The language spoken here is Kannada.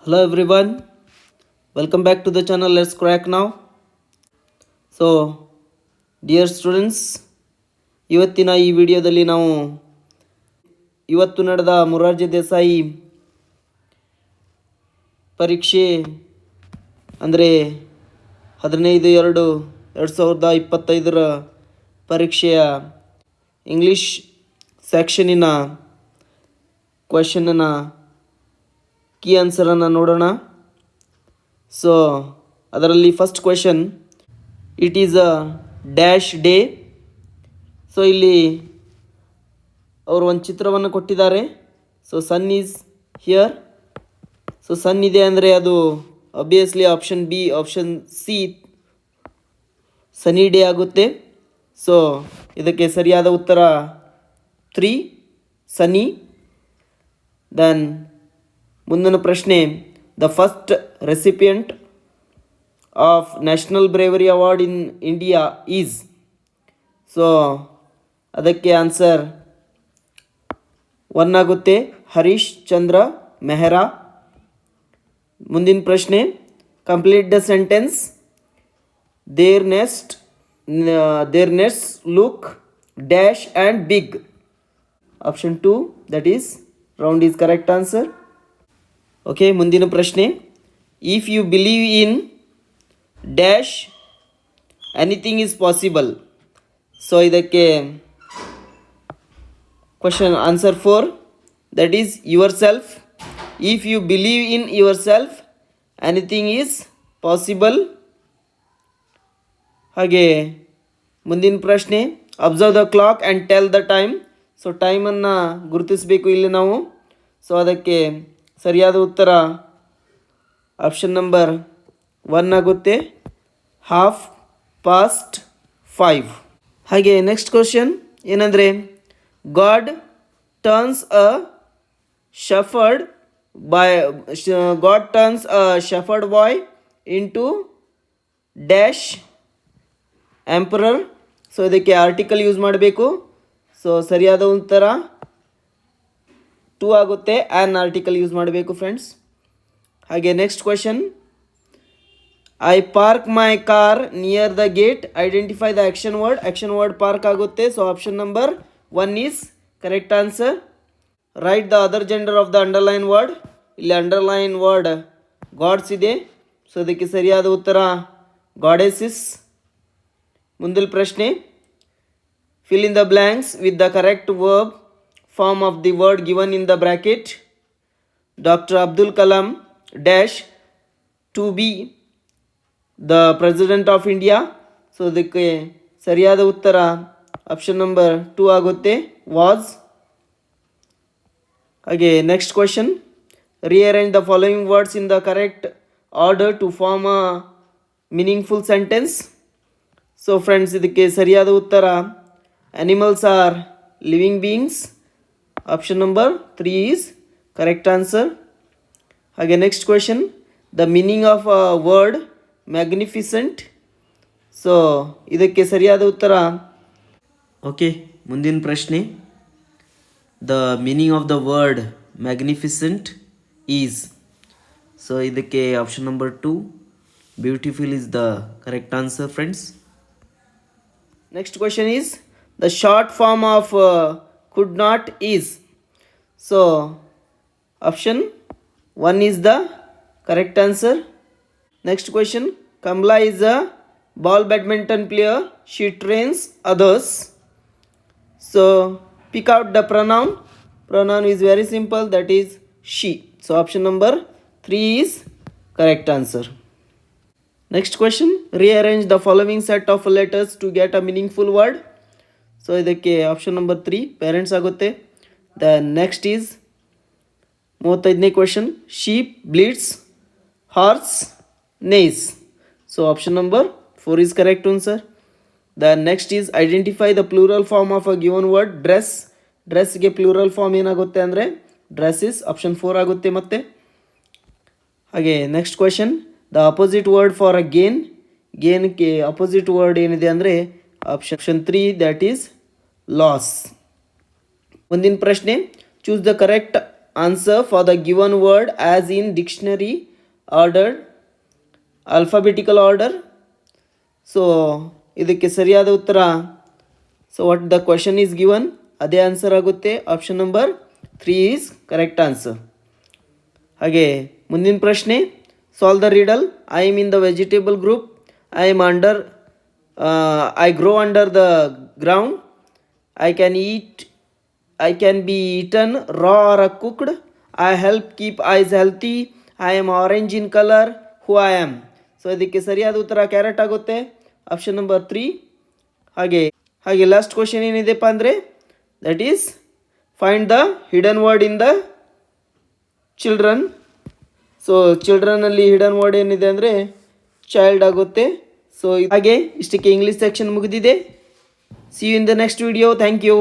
Hello everyone, welcome back to the channel. Let's crack now. So, dear students, ಇವತ್ತಿನ ಈ ವಿಡಿಯೋದಲ್ಲಿ ನಾವು ಇವತ್ತು ನಡೆದ ಮೊರಾರ್ಜಿ ದೇಸಾಯಿ ಪರೀಕ್ಷೆ ಅಂದರೆ 15/2/2025 ಪರೀಕ್ಷೆಯ ಇಂಗ್ಲಿಷ್ ಸೆಕ್ಷನಿನ ಕ್ವೆಶ್ಚನನ್ನು ಕೀ ಆನ್ಸರನ್ನು ನೋಡೋಣ. ಸೊ ಅದರಲ್ಲಿ first question, it is a dash day. So ಇಲ್ಲಿ ಅವರು ಒಂದು ಚಿತ್ರವನ್ನು ಕೊಟ್ಟಿದ್ದಾರೆ. So sun is here. So sun ಇದೆ ಅಂದರೆ ಅದು obviously option B, option C sunny day ಆಗುತ್ತೆ. ಸೊ ಇದಕ್ಕೆ ಸರಿಯಾದ ಉತ್ತರ 3 ಸನಿ. ದೆನ್ ಮುಂದಿನ ಪ್ರಶ್ನೆ, the first recipient of national bravery award in India is. So ಅದಕ್ಕೆ ಆನ್ಸರ್ 1 ಆಗುತ್ತೆ, ಹರೀಶ್ ಚಂದ್ರ ಮೆಹ್ರಾ. ಮುಂದಿನ ಪ್ರಶ್ನೆ, complete the sentence. There nest look dash and big. Option 2 that is round is correct answer. Okay, ಮುಂದಿನ ಪ್ರಶ್ನೆ, if you believe in dash anything is possible. So ಇದಕ್ಕೆ question answer 4 that is yourself. If you believe in yourself anything is possible. ಹಾಗೆ ಮುಂದಿನ ಪ್ರಶ್ನೆ, observe the clock and tell the time. So ಟೈಮನ್ನು ಗುರುತಿಸಬೇಕು ಇಲ್ಲಿ ನಾವು. ಸೊ ಅದಕ್ಕೆ ಸರಿಯಾದ ಉತ್ತರ ಆಪ್ಷನ್ ನಂಬರ್ 1 ಆಗುತ್ತೆ, 5:30. ಹಾಗೆ ನೆಕ್ಸ್ಟ್ ಕ್ವಶನ್ ಏನಂದರೆ, God turns a shepherd boy into dash emperor. So ಇದಕ್ಕೆ ಆರ್ಟಿಕಲ್ ಯೂಸ್ ಮಾಡಬೇಕು. ಸೊ ಸರಿಯಾದ ಉತ್ತರ 2 ಆಗುತ್ತೆ, ಆ್ಯನ್ ಆರ್ಟಿಕಲ್ ಯೂಸ್ ಮಾಡಬೇಕು ಫ್ರೆಂಡ್ಸ್. ಹಾಗೆ next question, I park my car near the gate, identify the action word park ಆಗುತ್ತೆ. So option number 1 is correct answer. Write the other gender of the underline word. ಇಲ್ಲಿ ಅಂಡರ್ಲೈನ್ ವರ್ಡ್ ಗಾಡ್ಸ್ ಇದೆ. ಸೊ ಇದಕ್ಕೆ ಸರಿಯಾದ ಉತ್ತರ ಗಾಡೆಸಿಸ್. ಮುಂದಿನ ಪ್ರಶ್ನೆ, fill in the blanks with the correct verb form of the word given in the bracket. Dr. Abdul Kalam dash to be the president of India. So ಇದಕ್ಕೆ ಸರಿಯಾದ ಉತ್ತರ ಆಪ್ಷನ್ ನಂಬರ್ 2 ಆಗುತ್ತೆ, was. ಹಾಗೆ next question, rearrange the following words in the correct order to form a meaningful sentence. So friends ಇದಕ್ಕೆ ಸರಿಯಾದ ಉತ್ತರ animals are living beings. Option number 3 is correct answer. ಹಾಗೆ next question, the meaning of a word magnificent. So ಇದಕ್ಕೆ ಸರಿಯಾದ ಉತ್ತರ, ಓಕೆ ಮುಂದಿನ ಪ್ರಶ್ನೆ, the meaning of the word magnificent is. So ಇದಕ್ಕೆ option number 2 beautiful is the correct answer friends. Next question is, the short form of could not is. So option 1 is the correct answer. Next question, Kamla is a ball badminton player, she trains others. So pick out the pronoun is very simple, that is she. So option number 3 is correct answer. Next question, rearrange the following set of letters to get a meaningful word. So ಇದಕ್ಕೆ ಆಪ್ಷನ್ ನಂಬರ್ 3 ಪೇರೆಂಟ್ಸ್ ಆಗುತ್ತೆ. ದ ನೆಕ್ಸ್ಟ್ ಈಸ್ 35ನೇ ಕ್ವೆಶನ್, sheep bleeds, horse neighs. So option number 4 is correct answer. The next is identify the plural form of a given word. ಡ್ರೆಸ್ಗೆ ಪ್ಲೂರಲ್ ಫಾರ್ಮ್ ಏನಾಗುತ್ತೆ ಅಂದರೆ ಡ್ರೆಸ್ಸಸ್. ಆಪ್ಷನ್ 4 ಆಗುತ್ತೆ ಮತ್ತೆ. ಹಾಗೆ next question, the opposite word for a ಗೇನ್ಗೆ ಅಪೋಸಿಟ್ ವರ್ಡ್ ಏನಿದೆ ಅಂದರೆ ಆಪ್ಷನ್ 3 ದ್ಯಾಟ್ ಈಸ್ ಲಾಸ್. ಮುಂದಿನ ಪ್ರಶ್ನೆ, choose the correct answer for the given word as in dictionary ordered alphabetical order. So ಇದಕ್ಕೆ ಸರಿಯಾದ ಉತ್ತರ, so what the question is given ಅದೇ ಆನ್ಸರ್ ಆಗುತ್ತೆ. Option number 3 is correct answer. ಹಾಗೆ ಮುಂದಿನ ಪ್ರಶ್ನೆ, solve the riddle. I am in the vegetable group. I grow under the ground. I can be eaten raw or cooked. I help keep eyes healthy. I am orange in color. Who I am? So ಇದಕ್ಕೆ ಸರಿಯಾದ ಉತ್ತರ ಕ್ಯಾರೆಟ್ ಆಗುತ್ತೆ, ಆಪ್ಷನ್ ನಂಬರ್ 3. ಹಾಗೆ ಲಾಸ್ಟ್ ಕ್ವಶನ್ ಏನಿದೆಪ್ಪ ಅಂದರೆ, that is find the hidden word in the children. So ಚಿಲ್ಡ್ರನಲ್ಲಿ ಹಿಡನ್ ವರ್ಡ್ ಏನಿದೆ ಅಂದರೆ ಚೈಲ್ಡ್ ಆಗುತ್ತೆ. ಸೊ ಹಾಗೆ ಇಷ್ಟಕ್ಕೆ ಇಂಗ್ಲೀಷ್ ಸೆಕ್ಷನ್ ಮುಗಿದಿದೆ. See you in the next video. Thank you.